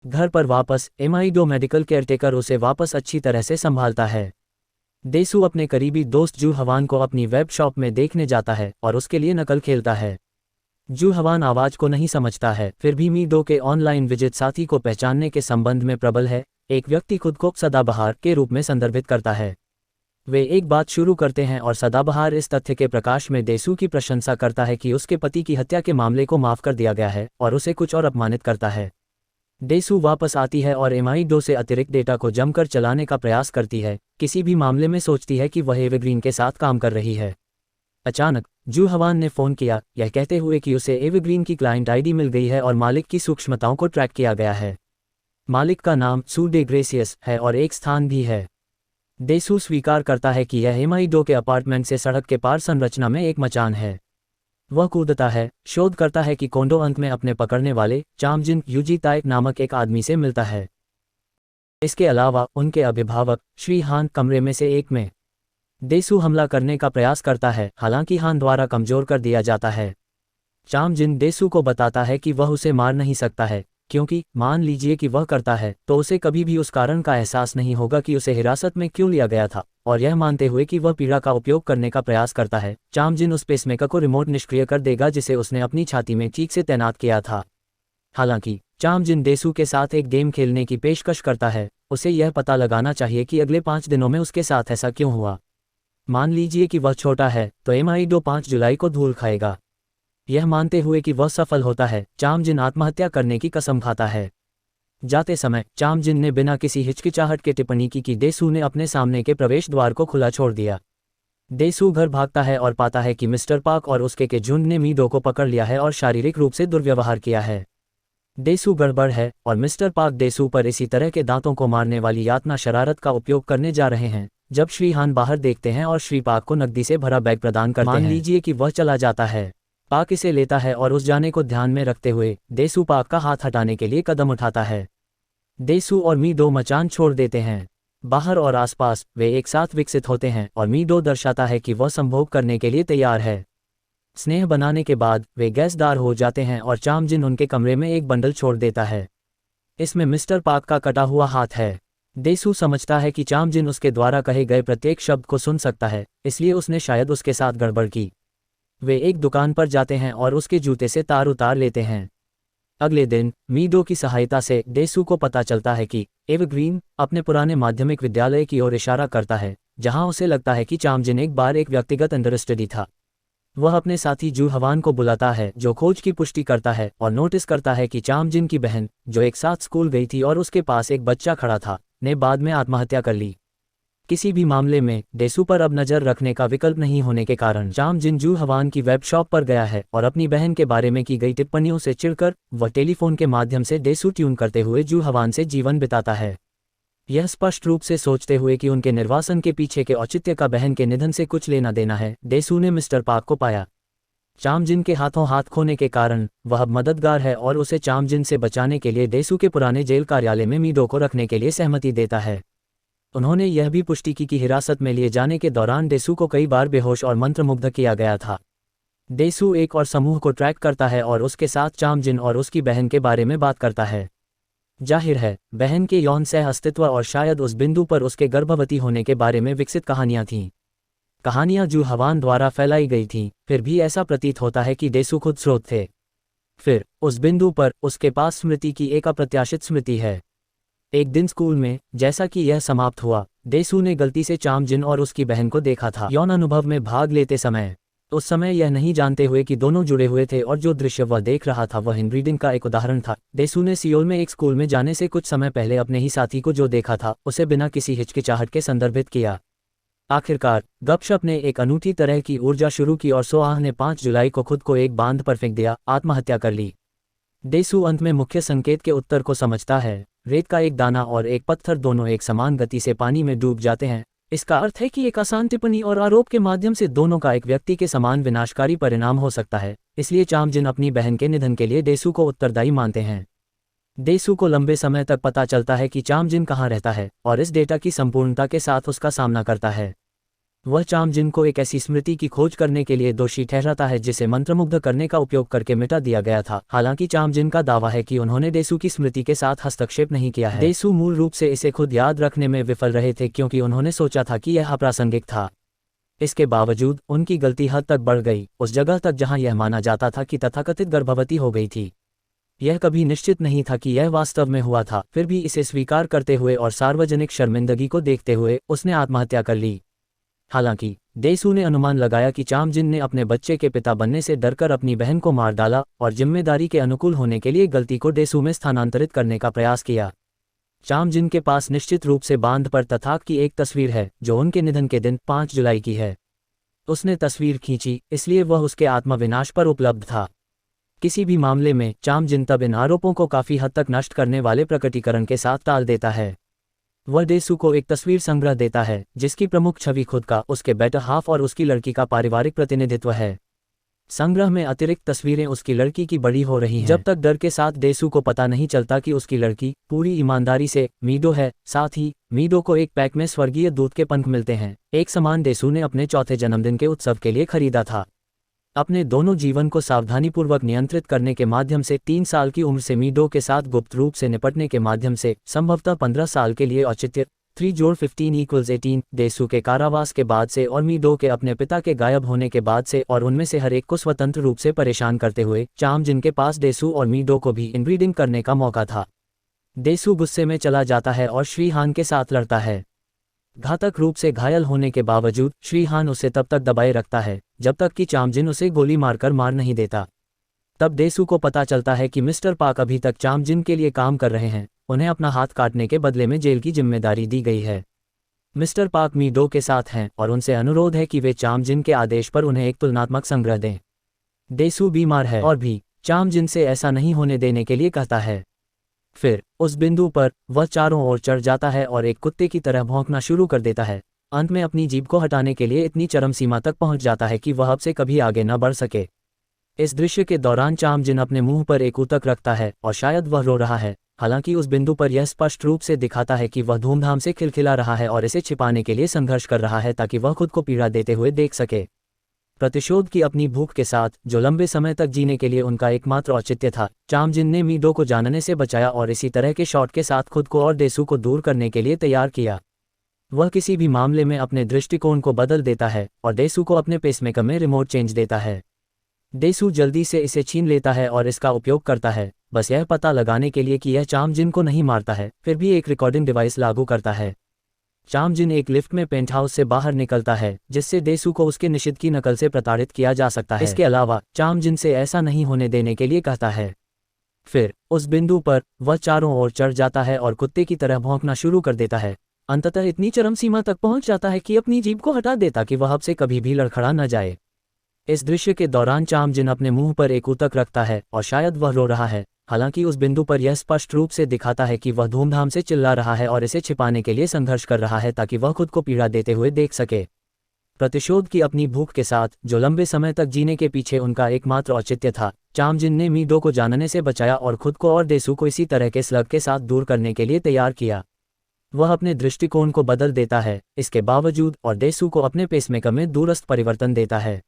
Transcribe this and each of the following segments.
घर पर वापस एमाइडो मेडिकल केयरटेकर उसे वापस अच्छी तरह से संभालता है। देसू अपने करीबी दोस्त जू हवान को अपनी वेब शॉप में देखने जाता है और उसके लिए नकल खेलता है। जू हवान आवाज को नहीं समझता है, फिर भी मीडो के ऑनलाइन विजिट साथी को पहचानने के संबंध में प्रबल है। एक व्यक्ति खुद को सदाबहार के रूप में संदर्भित करता है। वे एक बात शुरू करते हैं और सदाबहार इस तथ्य के प्रकाश में देसू की प्रशंसा करता है कि उसके पति की हत्या के मामले को माफ कर दिया गया है और उसे कुछ और अपमानित करता है। देसू वापस आती है और एमाइडो से अतिरिक्त डेटा को जमकर चलाने का प्रयास करती है, किसी भी मामले में सोचती है कि वह एवरग्रीन के साथ काम कर रही है। अचानक जू हवान ने फ़ोन किया, यह कहते हुए कि उसे एवरग्रीन की क्लाइंट आईडी मिल गई है और मालिक की सूक्ष्मताओं को ट्रैक किया गया है। मालिक का नाम सू डे ग्रेसियस है और एक स्थान भी है। देसू स्वीकार करता है कि यह एमाइडो के अपार्टमेंट से सड़क के पार संरचना में एक मचान है। वह कूदता है, शोध करता है कि कोंडो अंत में अपने पकड़ने वाले चामजिन यूजी ताइक नामक एक आदमी से मिलता है। इसके अलावा उनके अभिभावक श्री हान कमरे में से एक में। देसू हमला करने का प्रयास करता है, हालांकि हान द्वारा कमजोर कर दिया जाता है। चामजिन देसू को बताता है कि वह उसे मार नहीं सकता है, क्योंकि मान लीजिए कि वह करता है तो उसे कभी भी उस कारण का एहसास नहीं होगा कि उसे हिरासत में क्यों लिया गया था। और यह मानते हुए कि वह पीड़ा का उपयोग करने का प्रयास करता है, चामजिन उस पेसमेकर को रिमोट निष्क्रिय कर देगा जिसे उसने अपनी छाती में ठीक से तैनात किया था। हालांकि चामजिन देसू के साथ एक गेम खेलने की पेशकश करता है। उसे यह पता लगाना चाहिए कि अगले 5 दिनों में उसके साथ ऐसा क्यों हुआ। मान लीजिए कि वह छोटा है तो एमाइडो 5 जुलाई को धूल खाएगा। यह मानते हुए कि वह सफल होता है, चामजिन आत्महत्या करने की कसम खाता है। जाते समय चामजिन ने बिना किसी हिचकिचाहट के टिप्पणी की कि देसू ने अपने सामने के प्रवेश द्वार को खुला छोड़ दिया। देसू घर भागता है और पाता है कि मिस्टर पार्क और उसके के झुंड ने मीडो को पकड़ लिया है और शारीरिक रूप से दुर्व्यवहार किया है। देसू गड़बड़ है और मिस्टर पार्क देसू पर इसी तरह के दांतों को मारने वाली यातना शरारत का उपयोग करने जा रहे हैं। जब श्री हान बाहर देखते हैं और श्री पार्क को नकदी से भरा बैग प्रदान करते हैं। मान लीजिए कि वह चला जाता है। पार्क इसे लेता है और उस जाने को ध्यान में रखते हुए देसू पार्क का हाथ हटाने के लिए कदम उठाता है। देसू और मीडो मचान छोड़ देते हैं। बाहर और आसपास वे एक साथ विकसित होते हैं और मीडो दर्शाता है कि वह संभोग करने के लिए तैयार है। स्नेह बनाने के बाद वे गैसदार हो जाते हैं और चामजिन उनके कमरे में एक बंडल छोड़ देता है। इसमें मिस्टर पार्क का कटा हुआ हाथ है। देसू समझता है कि चामजिन उसके द्वारा कहे गए प्रत्येक शब्द को सुन सकता है, इसलिए उसने शायद उसके साथ गड़बड़ की। वे एक दुकान पर जाते हैं और उसके जूते से तार उतार लेते हैं। अगले दिन मीडो की सहायता से देसू को पता चलता है कि एवरग्रीन अपने पुराने माध्यमिक विद्यालय की ओर इशारा करता है, जहां उसे लगता है कि चामजिन एक बार एक व्यक्तिगत अंडरस्टडी था। वह अपने साथी जू हवान को बुलाता है, जो खोज की पुष्टि करता है और नोटिस करता है कि चामजिन की बहन, जो एक साथ स्कूल गई थी और उसके पास एक बच्चा खड़ा था, ने बाद में आत्महत्या कर ली। किसी भी मामले में देसू पर अब नज़र रखने का विकल्प नहीं होने के कारण चामजिन जू हवान की वेब शॉप पर गया है और अपनी बहन के बारे में की गई टिप्पणियों से चिढ़कर वह टेलीफोन के माध्यम से देसू ट्यून करते हुए जू हवान से जीवन बिताता है। यह स्पष्ट रूप से सोचते हुए कि उनके निर्वासन के पीछे के औचित्य का बहन के निधन से कुछ लेना देना है, देसू ने मिस्टर पार्क को पाया। चामजिन के हाथों हाथ खोने के कारण वह अब मददगार है और उसे चामजिन से बचाने के लिए देसू के पुराने जेल कार्यालय में मीडो को रखने के लिए सहमति देता है। उन्होंने यह भी पुष्टि की कि हिरासत में लिए जाने के दौरान देसू को कई बार बेहोश और मंत्रमुग्ध किया गया था। देसू एक और समूह को ट्रैक करता है और उसके साथ चामजिन और उसकी बहन के बारे में बात करता है। जाहिर है, बहन के यौन सह अस्तित्व और शायद उस बिंदु पर उसके गर्भवती होने के बारे में विकसित कहानियां थीं। कहानियां जू हवान द्वारा फैलाई गई थीं, फिर भी ऐसा प्रतीत होता है कि देसू खुद स्रोत थे। फिर उस बिंदु पर उसके पास स्मृति की एक अप्रत्याशित स्मृति है। एक दिन स्कूल में, जैसा कि यह समाप्त हुआ, देसू ने गलती से चामजिन और उसकी बहन को देखा था। यौन अनुभव में भाग लेते समय उस समय यह नहीं जानते हुए कि दोनों जुड़े हुए थे और जो दृश्य वह देख रहा था वह इनब्रीडिंग का एक उदाहरण था। देसू ने सियोल में एक स्कूल में जाने से कुछ समय पहले अपने ही साथी को जो देखा था उसे बिना किसी हिचकिचाहट के संदर्भित किया। आखिरकार गपशप ने एक अनूठी तरह की ऊर्जा शुरू की और सोआह ने 5 जुलाई को खुद को एक बांध पर फेंक दिया, आत्महत्या कर ली। देसू अंत में मुख्य संकेत के उत्तर को समझता है। रेत का एक दाना और एक पत्थर दोनों एक समान गति से पानी में डूब जाते हैं। इसका अर्थ है कि एक आसान टिप्पणी और आरोप के माध्यम से दोनों का एक व्यक्ति के समान विनाशकारी परिणाम हो सकता है। इसलिए चामजिन अपनी बहन के निधन के लिए देसू को उत्तरदायी मानते हैं। देसू को लंबे समय तक पता चलता है कि चामजिन कहाँ रहता है और इस डेटा की संपूर्णता के साथ उसका सामना करता है। वह चाम जिन को एक ऐसी स्मृति की खोज करने के लिए दोषी ठहराता है जिसे मंत्रमुग्ध करने का उपयोग करके मिटा दिया गया था। हालांकि चाम जिन का दावा है कि उन्होंने देसू की स्मृति के साथ हस्तक्षेप नहीं किया है। देसू मूल रूप से इसे खुद याद रखने में विफल रहे थे क्योंकि उन्होंने सोचा था कि यह अप्रासंगिक था। इसके बावजूद उनकी गलती हद तक बढ़ गई, उस जगह तक जहां यह माना जाता था कि तथाकथित गर्भवती हो गई थी। यह कभी निश्चित नहीं था कि यह वास्तव में हुआ था। फिर भी इसे स्वीकार करते हुए और सार्वजनिक शर्मिंदगी को देखते हुए उसने आत्महत्या कर ली। हालांकि देसू ने अनुमान लगाया कि चाम जिन ने अपने बच्चे के पिता बनने से डरकर अपनी बहन को मार डाला और जिम्मेदारी के अनुकूल होने के लिए गलती को देसू में स्थानांतरित करने का प्रयास किया। चाम जिन के पास निश्चित रूप से बांध पर तथाक की एक तस्वीर है जो उनके निधन के दिन 5 जुलाई की है। उसने तस्वीर खींची इसलिए वह उसके आत्मविनाश पर उपलब्ध था। किसी भी मामले में चाम जिन तब इन आरोपों को काफी हद तक नष्ट करने वाले प्रकटीकरण के साथ टाल देता है। वह देसू को एक तस्वीर संग्रह देता है जिसकी प्रमुख छवि खुद का, उसके बेटर हाफ और उसकी लड़की का पारिवारिक प्रतिनिधित्व है। संग्रह में अतिरिक्त तस्वीरें उसकी लड़की की बड़ी हो रही हैं जब तक डर के साथ देसू को पता नहीं चलता कि उसकी लड़की पूरी ईमानदारी से मीडो है। साथ ही मीडो को एक पैक में स्वर्गीय दूध के पंख मिलते हैं। एक सामान देसू ने अपने चौथे जन्मदिन के उत्सव के लिए खरीदा था। अपने दोनों जीवन को सावधानीपूर्वक नियंत्रित करने के माध्यम से 3 साल की उम्र से मीडो के साथ गुप्त रूप से निपटने के माध्यम से संभवतः 15 साल के लिए औचित्य 3 जोड़ 15 = 18 देसू के कारावास के बाद से और मीडो के अपने पिता के गायब होने के बाद से और उनमें से हर एक को स्वतंत्र रूप से परेशान करते हुए चाम जिन के पास देसू और मीडो को भी इनब्रीडिंग करने का मौका था। देसू गुस्से में चला जाता है और श्री हान के साथ लड़ता है। घातक रूप से घायल होने के बावजूद श्री हान उसे तब तक दबाए रखता है जब तक कि चाम जिन उसे गोली मारकर मार नहीं देता। तब देसू को पता चलता है कि मिस्टर पाक अभी तक चाम जिन के लिए काम कर रहे हैं। उन्हें अपना हाथ काटने के बदले में जेल की जिम्मेदारी दी गई है। मिस्टर पाक मीडो के साथ हैं और उनसे अनुरोध है कि वे चाम जिन के आदेश पर उन्हें एक तुलनात्मक संग्रह दें। देसू बीमार है और भी चाम जिन से ऐसा नहीं होने देने के लिए कहता है। फिर उस बिंदु पर वह चारों ओर चढ़ जाता है और एक कुत्ते की तरह भौंकना शुरू कर देता है। अंत में अपनी जीभ को हटाने के लिए इतनी चरम सीमा तक पहुंच जाता है कि वह अब से कभी आगे न बढ़ सके। इस दृश्य के दौरान चाम जिन अपने मुंह पर एक ऊतक रखता है और शायद वह रो रहा है। हालांकि उस बिंदु पर यह स्पष्ट रूप से दिखाता है कि वह धूमधाम से खिलखिला रहा है और इसे छिपाने के लिए संघर्ष कर रहा है ताकि वह खुद को पीड़ा देते हुए देख सके। प्रतिशोध की अपनी भूख के साथ जो लंबे समय तक जीने के लिए उनका एकमात्र औचित्य था, चाम जिन ने मीडो को जानने से बचाया और इसी तरह के शॉट के साथ खुद को और देसू को दूर करने के लिए तैयार किया। वह किसी भी मामले में अपने दृष्टिकोण को बदल देता है और देसू को अपने पेसमेकर में रिमोट चेंज देता है। देसू जल्दी से इसे छीन लेता है और इसका उपयोग करता है बस यह पता लगाने के लिए कि यह चाम जिन को नहीं मारता है। फिर भी एक रिकॉर्डिंग डिवाइस लागू करता है। चाम जिन एक लिफ्ट में पेंटहाउस से बाहर निकलता है जिससे देसू को उसके निषिद्ध की नकल से प्रताड़ित किया जा सकता है। इसके अलावा चाम जिन से ऐसा नहीं होने देने के लिए कहता है। फिर उस बिंदु पर वह चारों ओर चढ़ जाता है और कुत्ते की तरह भौंकना शुरू कर देता है। अंततः इतनी चरम सीमा तक पहुंच जाता है कि अपनी जीभ को हटा देता कि वह अब से कभी भी लड़खड़ा न जाए। इस दृश्य के दौरान चाम जिन अपने मुंह पर एक ऊतक रखता है और शायद वह रो रहा है। हालांकि उस बिंदु पर यह स्पष्ट रूप से दिखाता है कि वह धूमधाम से चिल्ला रहा है और इसे छिपाने के लिए संघर्ष कर रहा है ताकि वह खुद को पीड़ा देते हुए देख सके। प्रतिशोध की अपनी भूख के साथ जो लंबे समय तक जीने के पीछे उनका एकमात्र औचित्य था, चाम जिन ने मीडो को जानने से बचाया और खुद को और देसू को इसी तरह के स्लग के साथ दूर करने के लिए तैयार किया। वह अपने दृष्टिकोण को बदल देता है इसके बावजूद और देसू को अपने पेसमेकर में दूरस्थ परिवर्तन देता है।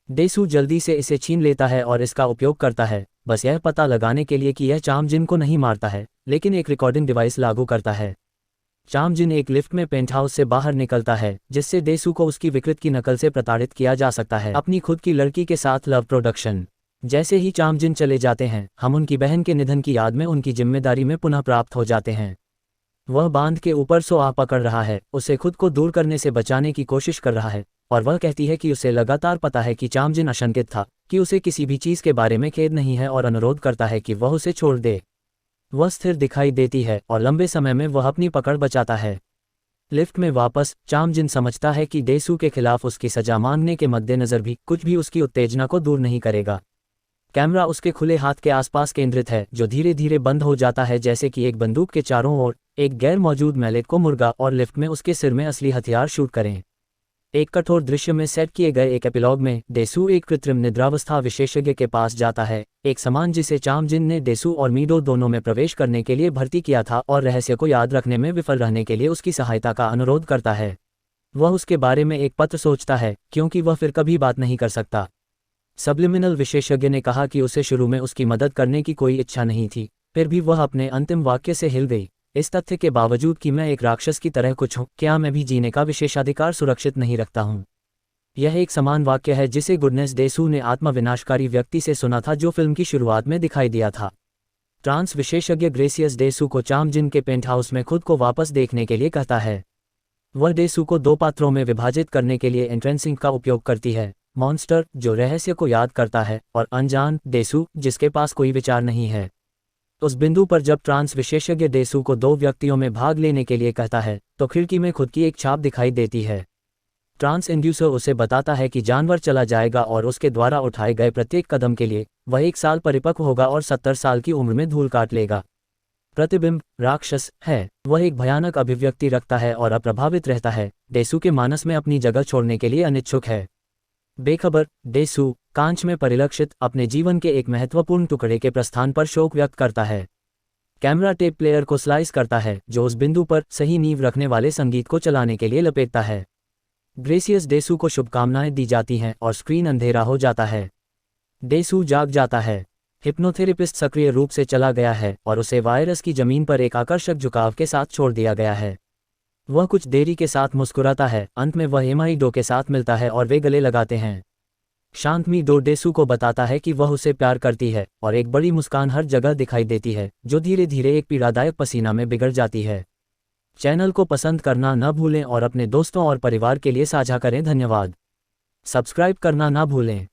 देसू जल्दी से इसे छीन लेता है और इसका उपयोग करता है बस यह पता लगाने के लिए कि यह चाम जिन को नहीं मारता है, लेकिन एक रिकॉर्डिंग डिवाइस लागू करता है। चाम जिन एक लिफ्ट में पेंटहाउस से बाहर निकलता है जिससे देसू को उसकी विकृत की नकल से प्रताड़ित किया जा सकता है। अपनी खुद की लड़की के साथ लव प्रोडक्शन। जैसे ही चाम जिन चले जाते हैं हम उनकी बहन के निधन की याद में उनकी जिम्मेदारी में पुनः प्राप्त हो जाते हैं। वह बांध के ऊपर सो पकड़ रहा है, उसे खुद को दूर करने से बचाने की कोशिश कर रहा है और वह कहती है कि उसे लगातार पता है कि चाम जिन आशंकित था, कि उसे किसी भी चीज़ के बारे में खेद नहीं है और अनुरोध करता है कि वह उसे छोड़ दे। वह स्थिर दिखाई देती है और लंबे समय में वह अपनी पकड़ बचाता है। लिफ्ट में वापस चाम जिन समझता है कि देसू के खिलाफ उसकी सजा मांगने के मद्देनज़र भी कुछ भी उसकी उत्तेजना को दूर नहीं करेगा। कैमरा उसके खुले हाथ के आसपास केंद्रित है जो धीरे धीरे बंद हो जाता है जैसे कि एक बंदूक के चारों ओर एक गैर मौजूद मैलेट को मुर्गा और लिफ्ट में उसके सिर में असली हथियार शूट करें। एक कठोर दृश्य में सेट किए गए एक एपिलॉग में देसू एक कृत्रिम निद्रावस्था विशेषज्ञ के पास जाता है, एक सामान जिसे चाम जिन ने देसू और मीडो दोनों में प्रवेश करने के लिए भर्ती किया था और रहस्य को याद रखने में विफल रहने के लिए उसकी सहायता का अनुरोध करता है। वह उसके बारे में एक पत्र सोचता है क्योंकि वह फिर कभी बात नहीं कर सकता। सब्लिमिनल विशेषज्ञ ने कहा कि उसे शुरू में उसकी मदद करने की कोई इच्छा नहीं थी, फिर भी वह अपने अंतिम वाक्य से हिल गई। इस तथ्य के बावजूद कि मैं एक राक्षस की तरह कुछ हूँ, क्या मैं भी जीने का विशेषाधिकार सुरक्षित नहीं रखता हूँ? यह एक समान वाक्य है जिसे गुडनेस डेसू ने आत्मविनाशकारी व्यक्ति से सुना था जो फिल्म की शुरुआत में दिखाई दिया था। ट्रांस विशेषज्ञ ग्रेसियस डेसू को चामजिन के पेंटहाउस में खुद को वापस देखने के लिए कहता है। वह डेसू को 2 पात्रों में विभाजित करने के लिए एंट्रेंसिंग का उपयोग करती है, मॉन्स्टर जो रहस्य को याद करता है, और अनजान डेसू जिसके पास कोई विचार नहीं है। उस बिंदु पर जब ट्रांस विशेषज्ञ डेसू को 2 व्यक्तियों में भाग लेने के लिए कहता है तो खिड़की में खुद की एक छाप दिखाई देती है। ट्रांस इंड्यूसर उसे बताता है कि जानवर चला जाएगा और उसके द्वारा उठाए गए प्रत्येक कदम के लिए वह 1 साल परिपक्व होगा और 70 साल की उम्र में धूल काट लेगा। प्रतिबिंब राक्षस है। वह एक भयानक अभिव्यक्ति रखता है और अप्रभावित रहता है, डेसू के मानस में अपनी जगह छोड़ने के लिए अनिच्छुक है। बेखबर डेसू कांच में परिलक्षित अपने जीवन के एक महत्वपूर्ण टुकड़े के प्रस्थान पर शोक व्यक्त करता है। कैमरा टेप प्लेयर को स्लाइस करता है जो उस बिंदु पर सही नींव रखने वाले संगीत को चलाने के लिए लपेटता है। ग्रेसियस डेसू को शुभकामनाएं दी जाती हैं और स्क्रीन अंधेरा हो जाता है। डेसू जाग जाता है। हिप्नोथेरेपिस्ट सक्रिय रूप से चला गया है और उसे वायरस की जमीन पर एक आकर्षक झुकाव के साथ छोड़ दिया गया है। वह कुछ देरी के साथ मुस्कुराता है। अंत में वह एमाई-डो के साथ मिलता है और वे गले लगाते हैं। शांतमी-डो डेसू को बताता है कि वह उसे प्यार करती है और एक बड़ी मुस्कान हर जगह दिखाई देती है जो धीरे धीरे एक पीड़ादायक पसीना में बिगड़ जाती है। चैनल को पसंद करना न भूलें और अपने दोस्तों और परिवार के लिए साझा करें। धन्यवाद। सब्सक्राइब करना न भूलें।